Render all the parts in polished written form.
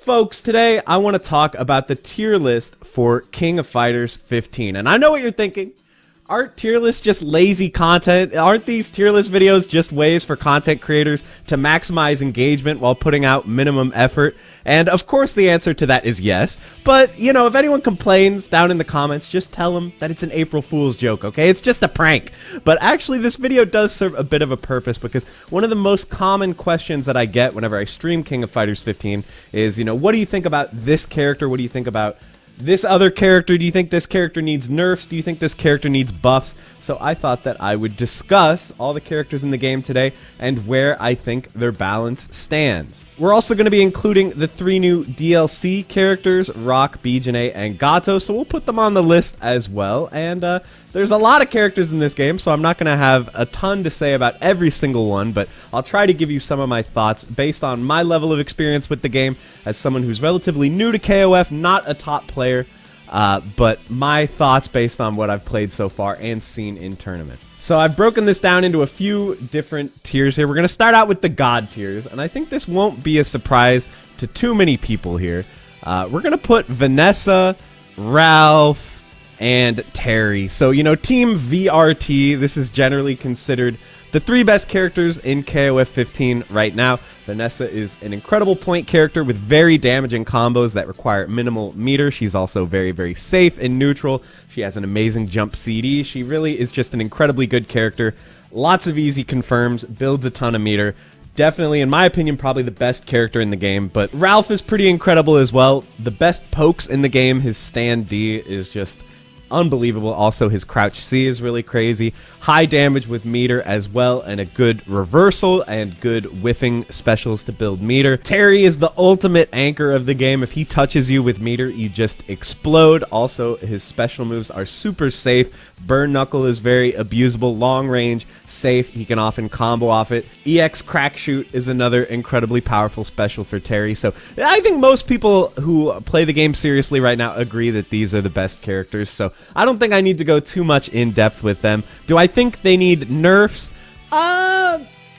Folks, today I want to talk about the tier list for King of Fighters 15. And I know what you're thinking. Aren't tier lists just lazy content? Aren't these tier list videos just ways for content creators to maximize engagement while putting out minimum effort? And of course the answer to that is yes. But, you know, if anyone complains down in the comments, just tell them that it's an April Fool's joke, okay? It's just a prank. But actually this video does serve a bit of a purpose because one of the most common questions that I get whenever I stream King of Fighters 15 is, you know, what do you think about this character? What do you think about this other character? Do you think this character needs nerfs? Do you think this character needs buffs? So I thought that I would discuss all the characters in the game today and where I think their balance stands. We're also going to be including the 3 new DLC characters, Rock, Jenet, and Gato, so we'll put them on the list as well. And there's a lot of characters in this game, so I'm not going to have a ton to say about every single one, but I'll try to give you some of my thoughts based on my level of experience with the game as someone who's relatively new to KOF, not a top player, but my thoughts based on what I've played so far and seen in tournament. So I've broken this down into a few different tiers here. We're going to start out with the God tiers, and I think this won't be a surprise to too many people here. We're going to put Vanessa, Ralph, and Terry. So, you know, Team VRT, this is generally considered the 3 best characters in KOF 15 right now. Vanessa is an incredible point character with very damaging combos that require minimal meter. She's also very, very safe in neutral. She has an amazing jump CD. She really is just an incredibly good character. Lots of easy confirms, builds a ton of meter. Definitely, in my opinion, probably the best character in the game, but Ralph is pretty incredible as well. The best pokes in the game, his stand D is just unbelievable. Also, his crouch C is really crazy. High damage with meter as well, and a good reversal and good whiffing specials to build meter. Terry is the ultimate anchor of the game. If he touches you with meter, you just explode. Also, his special moves are super safe. Burn Knuckle is very abusable, long range, safe. He can often combo off it. EX Crack Shoot is another incredibly powerful special for Terry. So I think most people who play the game seriously right now agree that these are the best characters. So I don't think I need to go too much in depth with them. Do I think they need nerfs?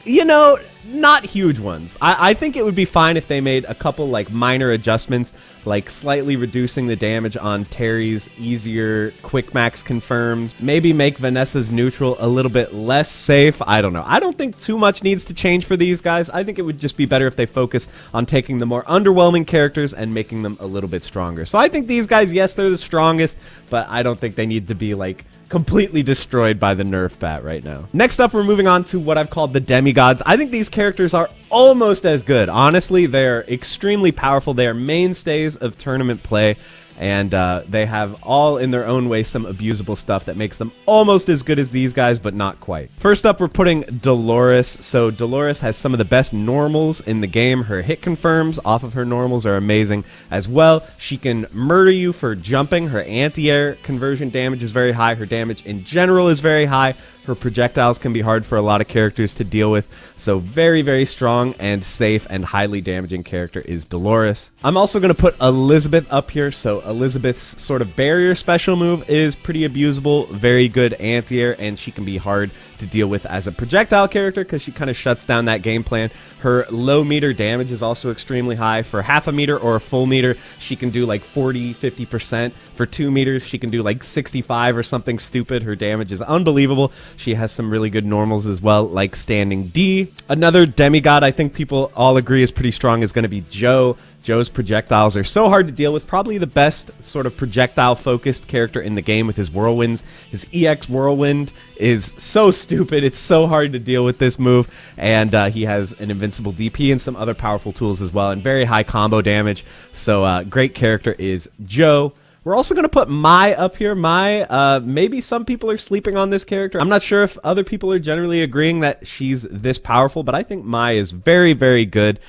You know, not huge ones. I think it would be fine if they made a couple like minor adjustments, like slightly reducing the damage on Terry's easier quick max confirms. Maybe make Vanessa's neutral a little bit less safe. I don't know. I don't think too much needs to change for these guys. I think it would just be better if they focus on taking the more underwhelming characters and making them a little bit stronger. So I think these guys, yes, they're the strongest, but I don't think they need to be like completely destroyed by the nerf bat right now. Next up, we're moving on to what I've called the demigods. I think these characters are almost as good. Honestly, they're extremely powerful. They are mainstays of tournament play, and they have all in their own way some abusable stuff that makes them almost as good as these guys, but not quite. First up, we're putting Dolores. So Dolores has some of the best normals in the game. Her hit confirms off of her normals are amazing as well. She can murder you for jumping. Her anti-air conversion damage is very high. Her damage in general is very high. Her projectiles can be hard for a lot of characters to deal with, so very, very strong and safe and highly damaging character is Dolores. I'm also going to put Elizabeth up here, so Elizabeth's sort of barrier special move is pretty abusable, very good anti-air, and she can be hard to deal with as a projectile character because she kind of shuts down that game plan. Her low meter damage is also extremely high. For half a meter or a full meter, she can do like 40-50%. For 2 meters, she can do like 65 or something stupid. Her damage is unbelievable. She has some really good normals as well, like standing D. Another demigod I think people all agree is pretty strong is going to be Joe. Joe's projectiles are so hard to deal with. Probably the best sort of projectile-focused character in the game with his whirlwinds. His EX whirlwind is so stupid. It's so hard to deal with this move. And he has an invincible DP and some other powerful tools as well, and very high combo damage. So great character is Joe. We're also going to put Mai up here. Mai, maybe some people are sleeping on this character. I'm not sure if other people are generally agreeing that she's this powerful, but I think Mai is very, very good.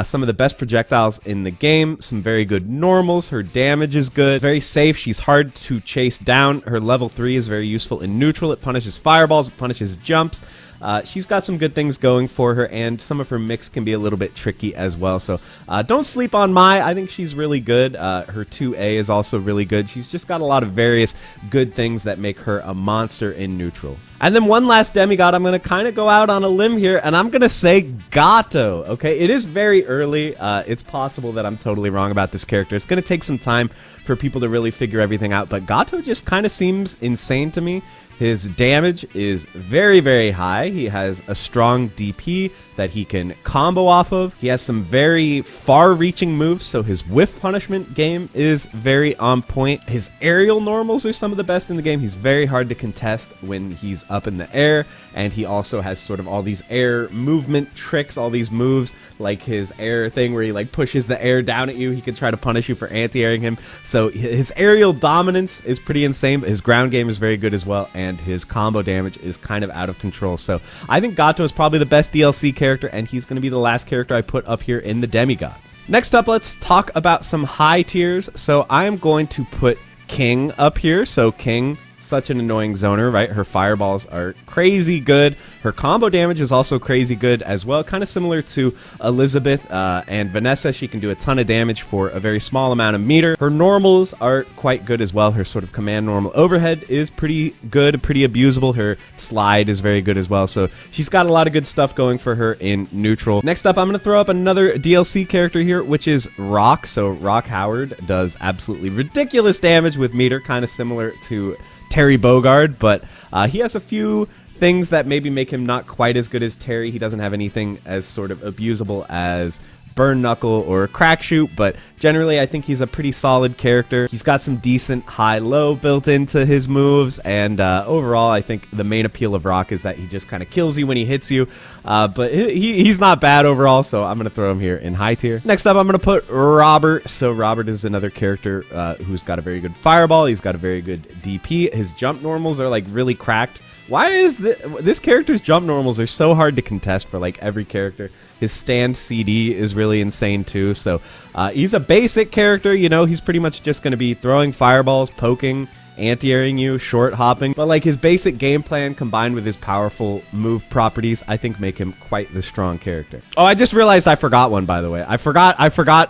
Some of the best projectiles in the game, some very good normals. Her damage is good, very safe. She's hard to chase down. Her level 3 is very useful in neutral. It punishes fireballs, it punishes jumps. she's got some good things going for her, and some of her mix can be a little bit tricky as well. So don't sleep on Mai. I think she's really good. Her 2A is also really good. She's just got a lot of various good things that make her a monster in neutral. And then one last demigod, I'm going to kind of go out on a limb here, and I'm going to say Gato, okay? It is very early. It's possible that I'm totally wrong about this character. It's going to take some time for people to really figure everything out, but Gato just kind of seems insane to me. His damage is very, very high. He has a strong DP that he can combo off of. He has some very far-reaching moves, so his whiff punishment game is very on point. His aerial normals are some of the best in the game. He's very hard to contest when he's up in the air, and he also has sort of all these air movement tricks, all these moves, like his air thing where he like pushes the air down at you. He can try to punish you for anti-airing him. So his aerial dominance is pretty insane, but his ground game is very good as well, and his combo damage is kind of out of control. So I think Gato is probably the best DLC character, and he's going to be the last character I put up here in the demigods. Next up, let's talk about some high tiers. So I'm going to put King up here. So King, such an annoying zoner, right? Her fireballs are crazy good. Her combo damage is also crazy good as well. Kind of similar to Elizabeth and Vanessa. She can do a ton of damage for a very small amount of meter. Her normals are quite good as well. Her sort of command normal overhead is pretty good, pretty abusable. Her slide is very good as well. So she's got a lot of good stuff going for her in neutral. Next up, I'm going to throw up another DLC character here, which is Rock. So Rock Howard does absolutely ridiculous damage with meter, kind of similar to Terry Bogard, but he has a few things that maybe make him not quite as good as Terry. He doesn't have anything as sort of abusable as Burn Knuckle or Crack Shoot, but generally I think he's a pretty solid character. He's got some decent high-low built into his moves, and overall I think the main appeal of Rock is that he just kind of kills you when he hits you, but he's not bad overall, so I'm going to throw him here in high tier. Next up, I'm going to put Robert. So Robert is another character who's got a very good fireball. He's got a very good DP. His jump normals are like really cracked. Why is this character's jump normals are so hard to contest for like every character? His stand CD is really insane too. So he's a basic character, you know, he's pretty much just going to be throwing fireballs, poking, anti-airing you, short hopping. But like his basic game plan combined with his powerful move properties, I think make him quite the strong character. Oh, I just realized I forgot one, by the way. I forgot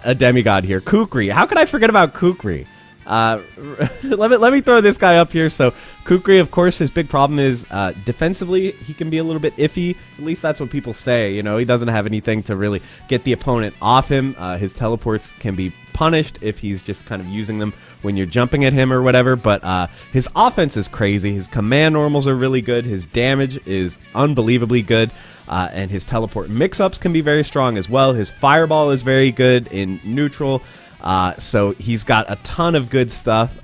a demigod here. Kukri. How could I forget about Kukri? Let me throw this guy up here. So Kukri, of course, his big problem is defensively he can be a little bit iffy. At least that's what people say. You know, he doesn't have anything to really get the opponent off him. His teleports can be punished if he's just kind of using them when you're jumping at him or whatever, but his offense is crazy. His command normals are really good. His damage is unbelievably good, and his teleport mix-ups can be very strong as well. His fireball is very good in neutral. So he's got a ton of good stuff.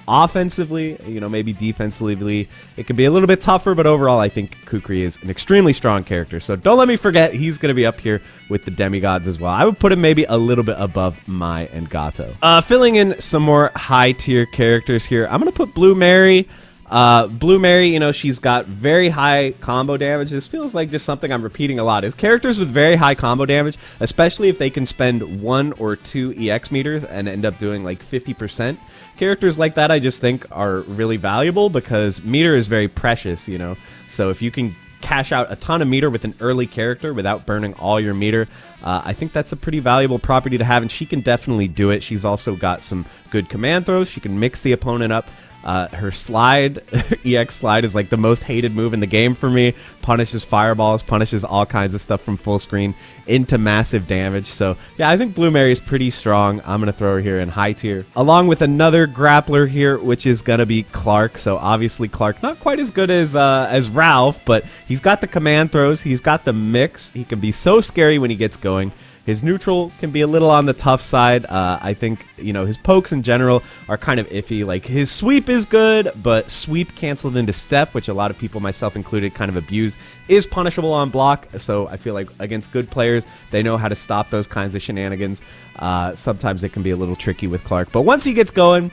Offensively, you know, maybe defensively, it can be a little bit tougher, but overall, I think Kukri is an extremely strong character. So don't let me forget, he's going to be up here with the demigods as well. I would put him maybe a little bit above Mai and Gato. Filling in some more high tier characters here, I'm going to put Blue Mary. Blue Mary, you know, she's got very high combo damage. This feels like just something I'm repeating a lot. Is characters with very high combo damage, especially if they can spend 1 or 2 EX meters and end up doing like 50%. Characters like that I just think are really valuable because meter is very precious, you know. So if you can cash out a ton of meter with an early character without burning all your meter, I think that's a pretty valuable property to have, and she can definitely do it. She's also got some good command throws. She can mix the opponent up. Her slide, EX slide, is like the most hated move in the game for me. Punishes fireballs, punishes all kinds of stuff from full screen into massive damage. So yeah, I think Blue Mary is pretty strong. I'm going to throw her here in high tier. Along with another grappler here, which is going to be Clark. So obviously Clark, not quite as good as Ralph, but he's got the command throws. He's got the mix. He can be so scary when he gets going. His neutral can be a little on the tough side. I think, you know, his pokes in general are kind of iffy. Like, his sweep is good, but sweep canceled into step, which a lot of people, myself included, kind of abuse, is punishable on block. So I feel like against good players, they know how to stop those kinds of shenanigans. Sometimes it can be a little tricky with Clark. But once he gets going,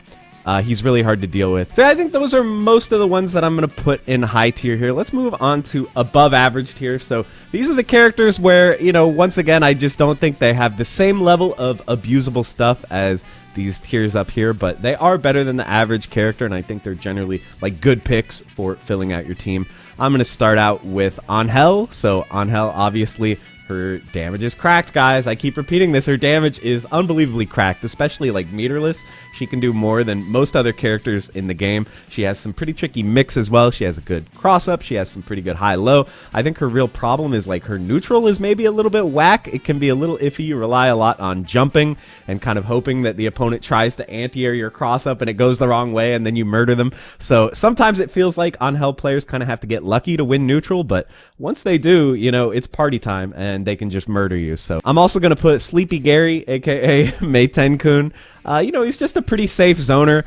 He's really hard to deal with. So I think those are most of the ones that I'm going to put in high tier here. Let's move on to above average tier. So these are the characters where, you know, once again, I just don't think they have the same level of abusable stuff as these tiers up here, but they are better than the average character, and I think they're generally like good picks for filling out your team. I'm going to start out with Angel. So Angel, obviously, her damage is cracked, guys. I keep repeating this. Her damage is unbelievably cracked, especially like meterless. She can do more than most other characters in the game. She has some pretty tricky mix as well. She has a good cross-up. She has some pretty good high-low. I think her real problem is like her neutral is maybe a little bit whack. It can be a little iffy. You rely a lot on jumping and kind of hoping that the opponent tries to anti-air your cross-up and it goes the wrong way and then you murder them. So sometimes it feels like Angel players kind of have to get lucky to win neutral, but once they do, you know, it's party time and they can just murder you. So I'm also going to put Sleepy Gary, aka Mei Ten-kun. You know, he's just a pretty safe zoner.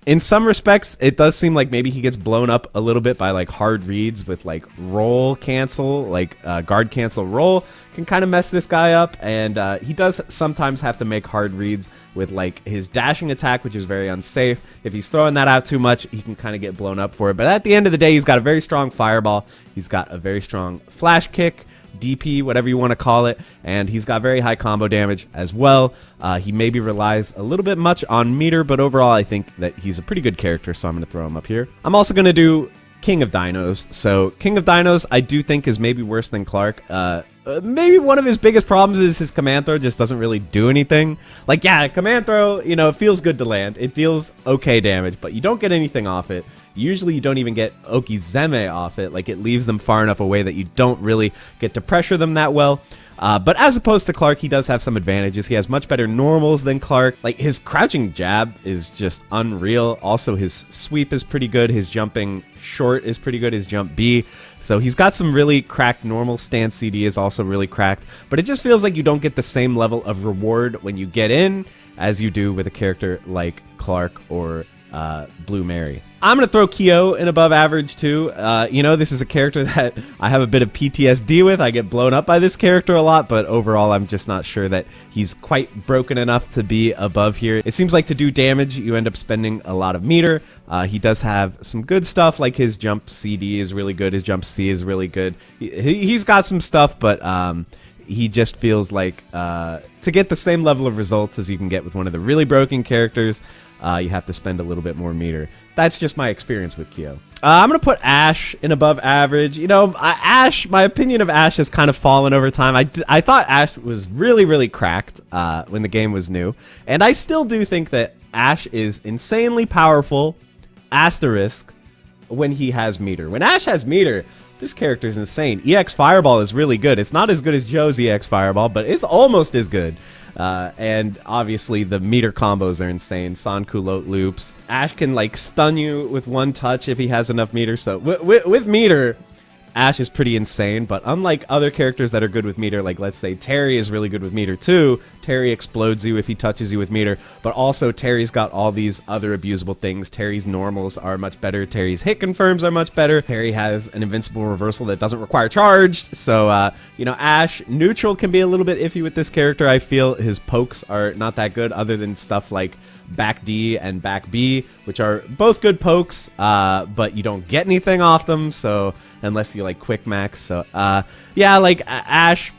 In some respects, it does seem like maybe he gets blown up a little bit by like hard reads with like roll cancel, like guard cancel roll can kind of mess this guy up. And he does sometimes have to make hard reads with like his dashing attack, which is very unsafe. If he's throwing that out too much, he can kind of get blown up for it. But at the end of the day, he's got a very strong fireball. He's got a very strong flash kick, DP, whatever you want to call it, and he's got very high combo damage as well. He maybe relies a little bit much on meter, but overall I think that he's a pretty good character, so I'm going to throw him up here. I'm also going to do King of Dinos. So King of Dinos I do think is maybe worse than Clark. Maybe one of his biggest problems is his command throw just doesn't really do anything. Like, yeah, command throw, you know, it feels good to land. It deals okay damage, but you don't get anything off it. Usually you don't even get Okizeme off it. Like, it leaves them far enough away that you don't really get to pressure them that well. But as opposed to Clark, he does have some advantages. He has much better normals than Clark. Like, his crouching jab is just unreal. Also, his sweep is pretty good. His jumping short is pretty good. His jump B. So he's got some really cracked normal. Stance CD is also really cracked. But it just feels like you don't get the same level of reward when you get in as you do with a character like Clark or Blue Mary. I'm going to throw Kyo in above average too. You know, this is a character that I have a bit of PTSD with. I get blown up by this character a lot, but overall I'm just not sure that he's quite broken enough to be above here. It seems like to do damage, you end up spending a lot of meter. He does have some good stuff, like his jump CD is really good. His jump C is really good. He's got some stuff, but he just feels like to get the same level of results as you can get with one of the really broken characters, you have to spend a little bit more meter. That's just my experience with Kyo. I'm going to put Ash in above average. You know, Ash, my opinion of Ash has kind of fallen over time. I thought Ash was really, really cracked when the game was new. And I still do think that Ash is insanely powerful, asterisk, when he has meter. When Ash has meter, this character is insane. EX Fireball is really good. It's not as good as Joe's EX Fireball, but it's almost as good. And obviously the meter combos are insane. Sankulot loops. Ash can like stun you with one touch if he has enough meter. So with meter, Ash is pretty insane, but unlike other characters that are good with meter, like let's say Terry is really good with meter too. Terry explodes you if he touches you with meter, but also Terry's got all these other abusable things. Terry's normals are much better. Terry's hit confirms are much better. Terry has an invincible reversal that doesn't require charged. So, you know, Ash, neutral can be a little bit iffy with this character. I feel his pokes are not that good other than stuff like back D and back B, which are both good pokes, but you don't get anything off them, so unless you like quick max. So yeah, like Ash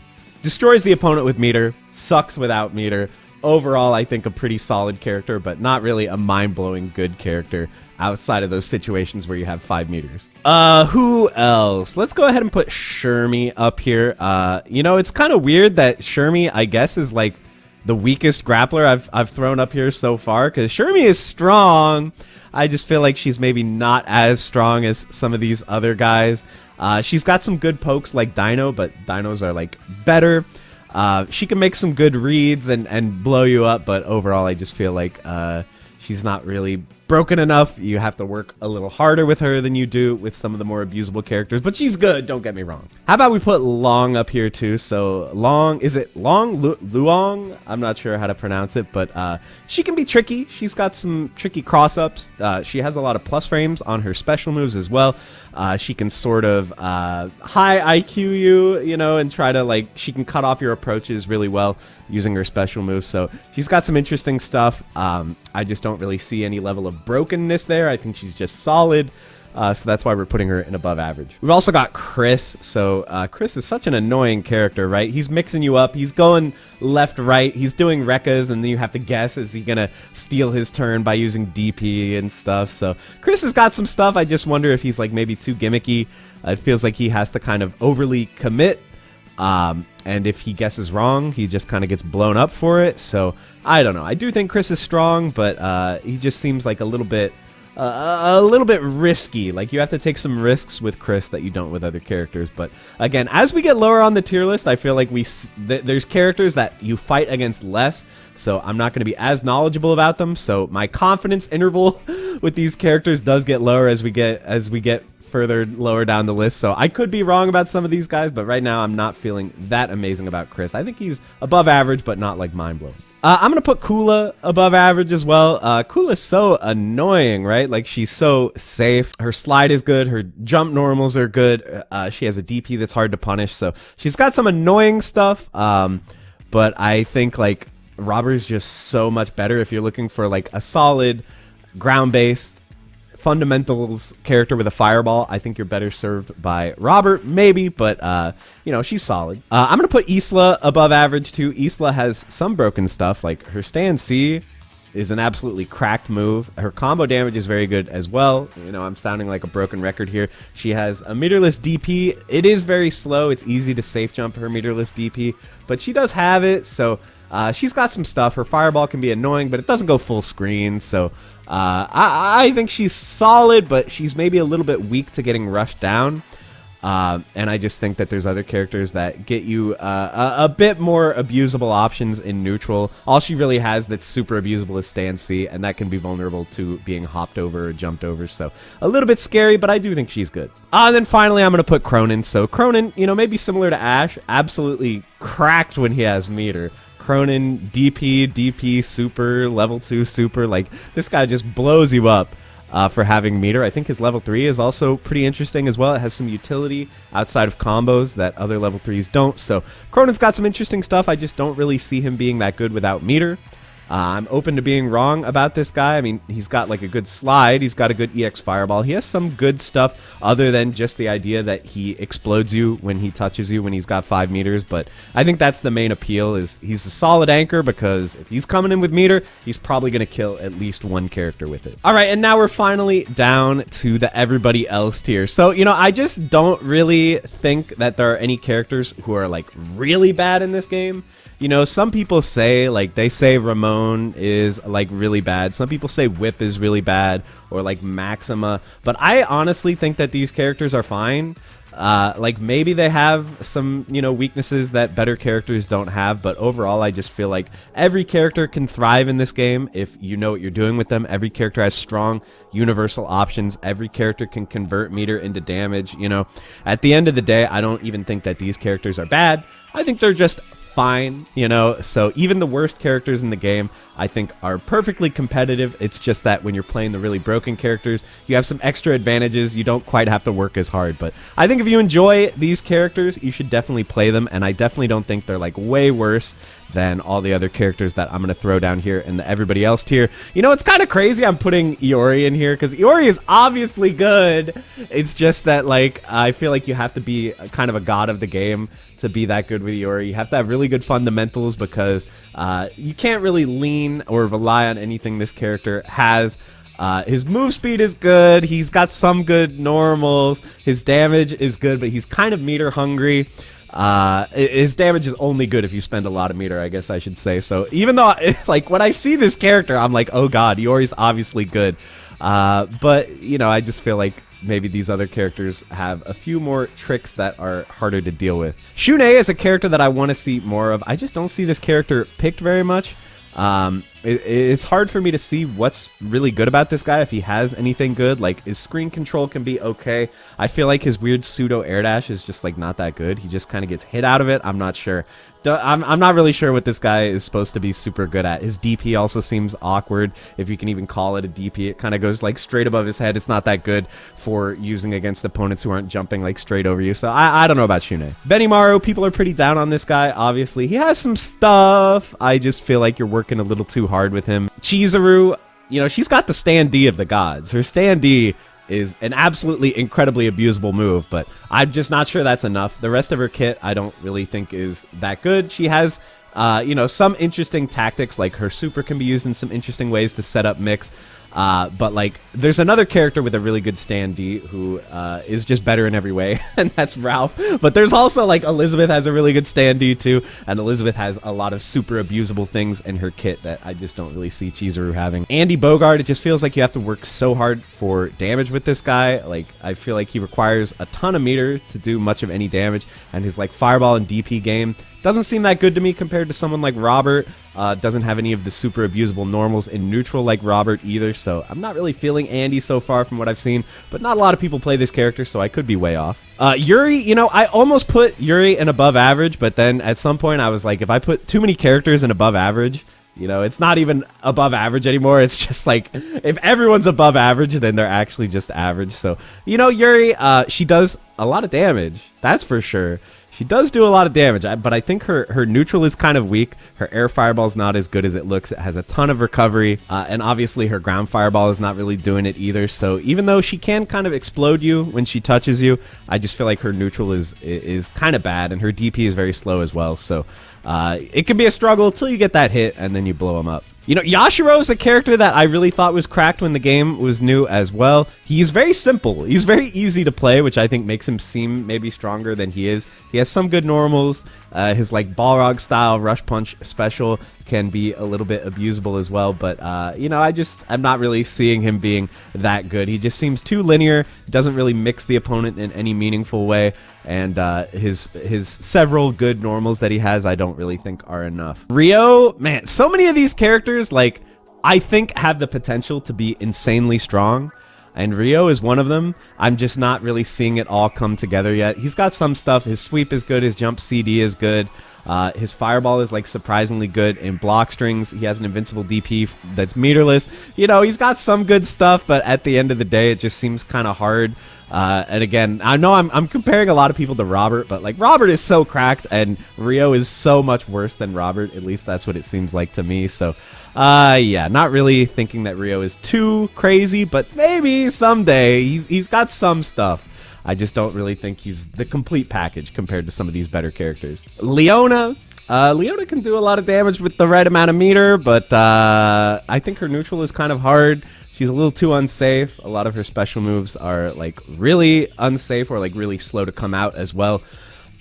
destroys the opponent with meter, sucks without meter. Overall, I think a pretty solid character, but not really a mind-blowing good character outside of those situations where you have 5 meters. Who else? Let's go ahead and put Shermie up here. You know, it's kind of weird that Shermie, I guess, is like the weakest grappler I've thrown up here so far, because Shermie is strong. I just feel like she's maybe not as strong as some of these other guys. She's got some good pokes like Dino, but Dinos are like better. She can make some good reads and blow you up, but overall I just feel like she's not really broken enough. You have to work a little harder with her than you do with some of the more abusable characters, but she's good, don't get me wrong. How about we put Long up here too? So Long, is it Long? Luong? I'm not sure how to pronounce it, but she can be tricky. She's got some tricky cross-ups. She has a lot of plus frames on her special moves as well. She can sort of high IQ you know, and try to, like, she can cut off your approaches really well using her special moves. So she's got some interesting stuff. I just don't really see any level of brokenness there. I think she's just solid. So that's why we're putting her in above average. We've also got Chris. So Chris is such an annoying character, right? He's mixing you up. He's going left, right. He's doing Rekkas, and then you have to guess, is he going to steal his turn by using DP and stuff? So Chris has got some stuff. I just wonder if he's like maybe too gimmicky. It feels like he has to kind of overly commit. And if he guesses wrong, he just kind of gets blown up for it. So I don't know. I do think Chris is strong, but he just seems like a little bit risky. Like, you have to take some risks with Chris that you don't with other characters. But again, as we get lower on the tier list, I feel like there's characters that you fight against less, so I'm not going to be as knowledgeable about them. So my confidence interval with these characters does get lower as we get further lower down the list. So I could be wrong about some of these guys, but right now I'm not feeling that amazing about Chris. I think he's above average, but not like mind-blowing. I'm going to put Kula above average as well. Kula's so annoying, right? Like, she's so safe. Her slide is good. Her jump normals are good. She has a DP that's hard to punish. So she's got some annoying stuff. But I think, like, Robber's just so much better if you're looking for, like, a solid ground-based fundamentals character with a fireball. I think you're better served by Robert, maybe, but you know, she's solid. I'm gonna put Isla above average too. Isla has some broken stuff, like her stand C is an absolutely cracked move. Her combo damage is very good as well. You know, I'm sounding like a broken record here. She has a meterless DP. It is very slow. It's easy to safe jump her meterless DP, but she does have it, so she's got some stuff. Her fireball can be annoying, but it doesn't go full screen, so I think she's solid, but she's maybe a little bit weak to getting rushed down. And I just think that there's other characters that get you a bit more abusable options in neutral. All she really has that's super abusable is stand C, and that can be vulnerable to being hopped over or jumped over. So a little bit scary, but I do think she's good. And then finally, I'm going to put Cronin. So Cronin, you know, maybe similar to Ash, absolutely cracked when he has meter. Cronin, DP, super, level 2 super. Like, this guy just blows you up for having meter. I think his level 3 is also pretty interesting as well. It has some utility outside of combos that other level 3s don't. So Cronin's got some interesting stuff. I just don't really see him being that good without meter. I'm open to being wrong about this guy. I mean, he's got like a good slide. He's got a good EX fireball. He has some good stuff other than just the idea that he explodes you when he touches you when he's got 5 meters. But I think that's the main appeal, is he's a solid anchor, because if he's coming in with meter, he's probably going to kill at least one character with it. All right, and now we're finally down to the everybody else tier. So, you know, I just don't really think that there are any characters who are like really bad in this game. You know, some people say, like, they say Ramon is, like, really bad. Some people say Whip is really bad, or, like, Maxima. But I honestly think that these characters are fine. Like, maybe they have some, you know, weaknesses that better characters don't have. But overall, I just feel like every character can thrive in this game if you know what you're doing with them. Every character has strong universal options. Every character can convert meter into damage. You know, at the end of the day, I don't even think that these characters are bad. I think they're just fine, you know. So even the worst characters in the game, I think, are perfectly competitive. It's just that when you're playing the really broken characters, you have some extra advantages. You don't quite have to work as hard. But I think if you enjoy these characters, you should definitely play them. And I definitely don't think they're like way worse than all the other characters that I'm going to throw down here in the everybody else tier. You know, it's kind of crazy I'm putting Iori in here, because Iori is obviously good. It's just that, like, I feel like you have to be kind of a god of the game to be that good with Iori. You have to have really good fundamentals, because you can't really lean or rely on anything this character has. His move speed is good. He's got some good normals. His damage is good, but he's kind of meter hungry. His damage is only good if you spend a lot of meter, I guess I should say. So even though, like, when I see this character, I'm like, oh god, Iori's obviously good. But, you know, I just feel like maybe these other characters have a few more tricks that are harder to deal with. Shun'ei is a character that I want to see more of. I just don't see this character picked very much. it's hard for me to see what's really good about this guy if he has anything good. Like, his screen control can be okay. I feel like his weird pseudo air dash is just like not that good. He just kind of gets hit out of it. I'm not sure. I'm not really sure what this guy is supposed to be super good at. His DP also seems awkward, if you can even call it a DP. It kind of goes like straight above his head. It's not that good for using against opponents who aren't jumping like straight over you. So I don't know about Jenet. Benimaru, people are pretty down on this guy. Obviously, he has some stuff. I just feel like you're working a little too hard with him. Chizuru, you know, she's got the stand D of the gods. Her stand D is an absolutely incredibly abusable move, but I'm just not sure that's enough. The rest of her kit I don't really think is that good. She has you know, some interesting tactics, like her super can be used in some interesting ways to set up mix, but like there's another character with a really good stand D who is just better in every way, and that's Ralph. But there's also like Elizabeth has a really good stand D too, and Elizabeth has a lot of super abusable things in her kit that I just don't really see Chizuru having. Andy Bogard, it just feels like you have to work so hard for damage with this guy. Like, I feel like he requires a ton of meter to do much of any damage, and his like fireball and DP game doesn't seem that good to me compared to someone like Robert. Doesn't have any of the super abusable normals in neutral like Robert either, so I'm not really feeling Andy so far from what I've seen, but not a lot of people play this character, so I could be way off. Yuri, you know, I almost put Yuri in above average, but then at some point I was like, if I put too many characters in above average, you know, it's not even above average anymore. It's just like, if everyone's above average, then they're actually just average. So, you know, Yuri, she does a lot of damage, that's for sure. She does do a lot of damage, but I think her neutral is kind of weak. Her air fireball is not as good as it looks. It has a ton of recovery, and obviously her ground fireball is not really doing it either. So even though she can kind of explode you when she touches you, I just feel like her neutral is kind of bad, and her DP is very slow as well. So it can be a struggle until you get that hit, and then you blow them up. You know, Yashiro is a character that I really thought was cracked when the game was new as well. He's very simple. He's very easy to play, which I think makes him seem maybe stronger than he is. He has some good normals. His like Balrog style rush punch special can be a little bit abusable as well, but you know, I'm not really seeing him being that good. He just seems too linear, doesn't really mix the opponent in any meaningful way, and his several good normals that he has I don't really think are enough. Ryo, man, so many of these characters like I think have the potential to be insanely strong, and Ryo is one of them. I'm just not really seeing it all come together yet. He's got some stuff. His sweep is good, his jump CD is good. His fireball is like surprisingly good in block strings. He has an invincible DP that's meterless. You know, he's got some good stuff, but at the end of the day, it just seems kind of hard. And again, I know I'm comparing a lot of people to Robert, but like Robert is so cracked and Ryo is so much worse than Robert. At least that's what it seems like to me. So, yeah, not really thinking that Ryo is too crazy, but maybe someday he's got some stuff. I just don't really think he's the complete package compared to some of these better characters. Leona. Leona can do a lot of damage with the right amount of meter, but I think her neutral is kind of hard. She's a little too unsafe. A lot of her special moves are like really unsafe or like really slow to come out as well.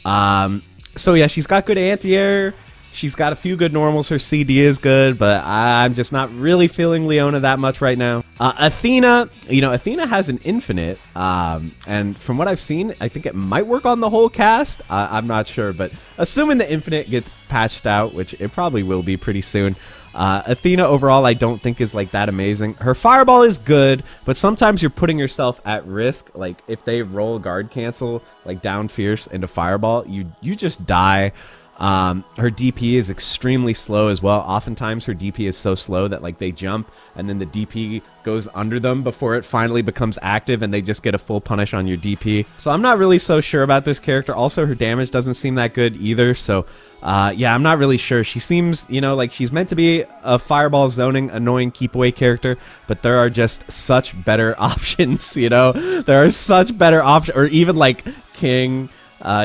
So yeah, she's got good anti-air. She's got a few good normals. Her CD is good, but I'm just not really feeling Leona that much right now. Athena, you know, Athena has an infinite, and from what I've seen, I think it might work on the whole cast. I'm not sure, but assuming the infinite gets patched out, which it probably will be pretty soon, Athena overall I don't think is like that amazing. Her fireball is good, but sometimes you're putting yourself at risk. Like if they roll guard cancel like down fierce into fireball, you just die. Her DP is extremely slow as well. Oftentimes her DP is so slow that like they jump and then the DP goes under them before it finally becomes active and they just get a full punish on your DP. So I'm not really so sure about this character. Also, her damage doesn't seem that good either. So yeah, I'm not really sure. She seems, you know, like she's meant to be a fireball zoning, annoying keep away character, but there are just such better options, you know? There are such better options, or even like King,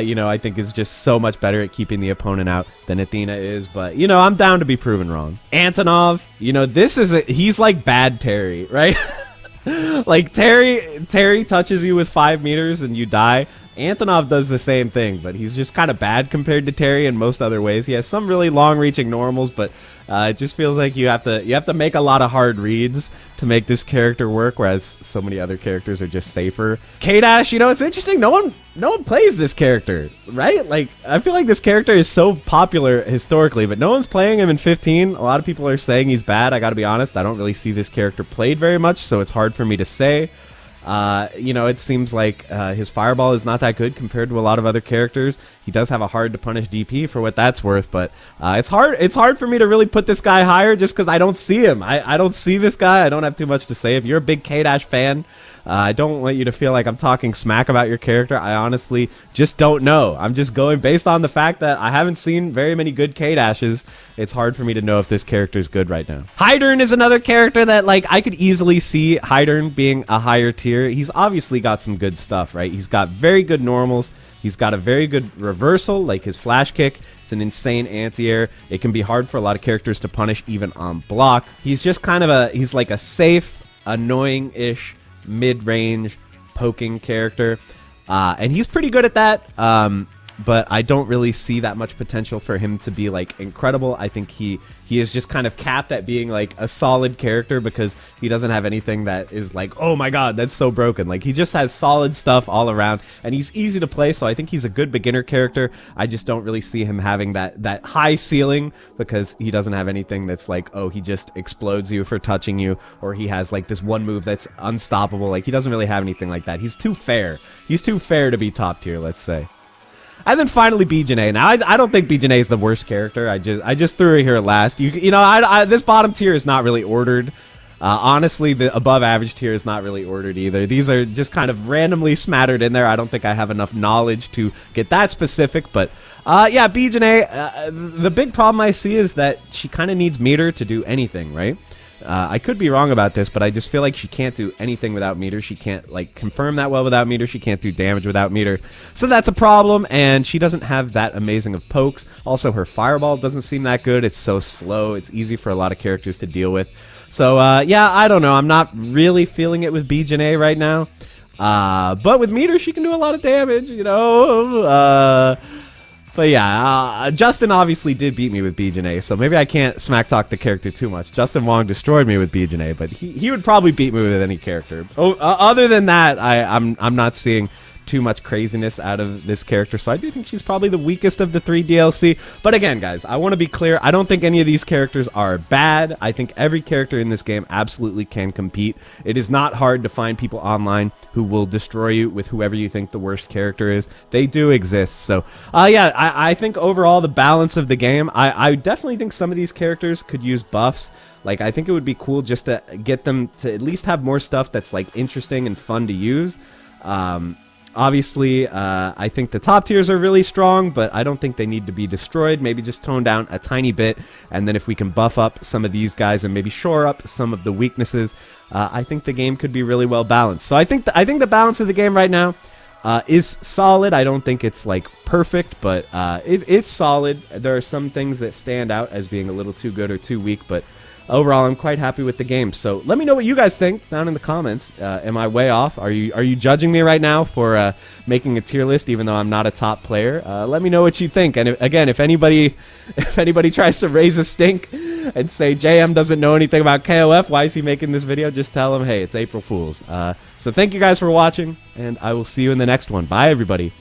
you know, I think is just so much better at keeping the opponent out than Athena is, but, you know, I'm down to be proven wrong. Antonov, you know, he's like bad Terry, right? Like Terry touches you with 5 meters and you die. Antonov does the same thing, but he's just kind of bad compared to Terry in most other ways. He has some really long-reaching normals, but It just feels like you have to make a lot of hard reads to make this character work, whereas so many other characters are just safer. K-Dash, you know, it's interesting. No one plays this character, right? Like, I feel like this character is so popular historically, but no one's playing him in 15. A lot of people are saying he's bad. I gotta be honest, I don't really see this character played very much, so it's hard for me to say. You know, it seems like his fireball is not that good compared to a lot of other characters. He does have a hard to punish DP for what that's worth, but it's hard for me to really put this guy higher just because I don't see him. I don't see this guy. I don't have too much to say. If you're a big K-Dash fan, I don't want you to feel like I'm talking smack about your character. I honestly just don't know. I'm just going based on the fact that I haven't seen very many good K-Dashes. It's hard for me to know if this character is good right now. Hydern is another character that, like, I could easily see Hydern being a higher tier. He's obviously got some good stuff, right? He's got very good normals. He's got a very good reversal, like his flash kick. It's an insane anti-air. It can be hard for a lot of characters to punish even on block. He's just kind of he's like a safe, annoying-ish, mid-range poking character. And he's pretty good at that. But I don't really see that much potential for him to be like incredible. I think he is just kind of capped at being like a solid character because he doesn't have anything that is like, oh my god, that's so broken. Like, he just has solid stuff all around, and he's easy to play, so I think he's a good beginner character. I just don't really see him having that high ceiling because he doesn't have anything that's like, oh, he just explodes you for touching you, or he has like this one move that's unstoppable. Like, he doesn't really have anything like that. He's too fair. He's too fair to be top tier, let's say. And then finally, Jenet. Now, I don't think Jenet is the worst character. I just threw her here last. You know, this bottom tier is not really ordered. Honestly, the above average tier is not really ordered either. These are just kind of randomly smattered in there. I don't think I have enough knowledge to get that specific. But yeah, Jenet, the big problem I see is that she kind of needs meter to do anything, right? I could be wrong about this, but I just feel like she can't do anything without meter. She can't, like, confirm that well without meter. She can't do damage without meter. So that's a problem, and she doesn't have that amazing of pokes. Also, her fireball doesn't seem that good. It's so slow. It's easy for a lot of characters to deal with. So, yeah, I don't know. I'm not really feeling it with Jenet right now. But with meter, she can do a lot of damage, you know. But yeah, Justin obviously did beat me with Jenet, so maybe I can't smack talk the character too much. Justin Wong destroyed me with Jenet, but he would probably beat me with any character. Oh, other than that, I'm not seeing too much craziness out of this character, so I do think she's probably the weakest of the 3 DLC. But again, guys, I want to be clear. I don't think any of these characters are bad. I think every character in this game absolutely can compete. It is not hard to find people online who will destroy you with whoever you think the worst character is. They do exist. So yeah, I think overall the balance of the game, I definitely think some of these characters could use buffs. Like, I think it would be cool just to get them to at least have more stuff that's like interesting and fun to use. Obviously, I think the top tiers are really strong, but I don't think they need to be destroyed. Maybe just tone down a tiny bit, and then if we can buff up some of these guys and maybe shore up some of the weaknesses, I think the game could be really well balanced. So I think the balance of the game right now is solid. I don't think it's like perfect, but it's solid. There are some things that stand out as being a little too good or too weak, but overall, I'm quite happy with the game. So let me know what you guys think down in the comments. Am I way off? Are you judging me right now for making a tier list, even though I'm not a top player? Let me know what you think. And again, if anybody tries to raise a stink and say JM doesn't know anything about KOF, why is he making this video? Just tell him, hey, it's April Fool's. So thank you guys for watching, and I will see you in the next one. Bye, everybody.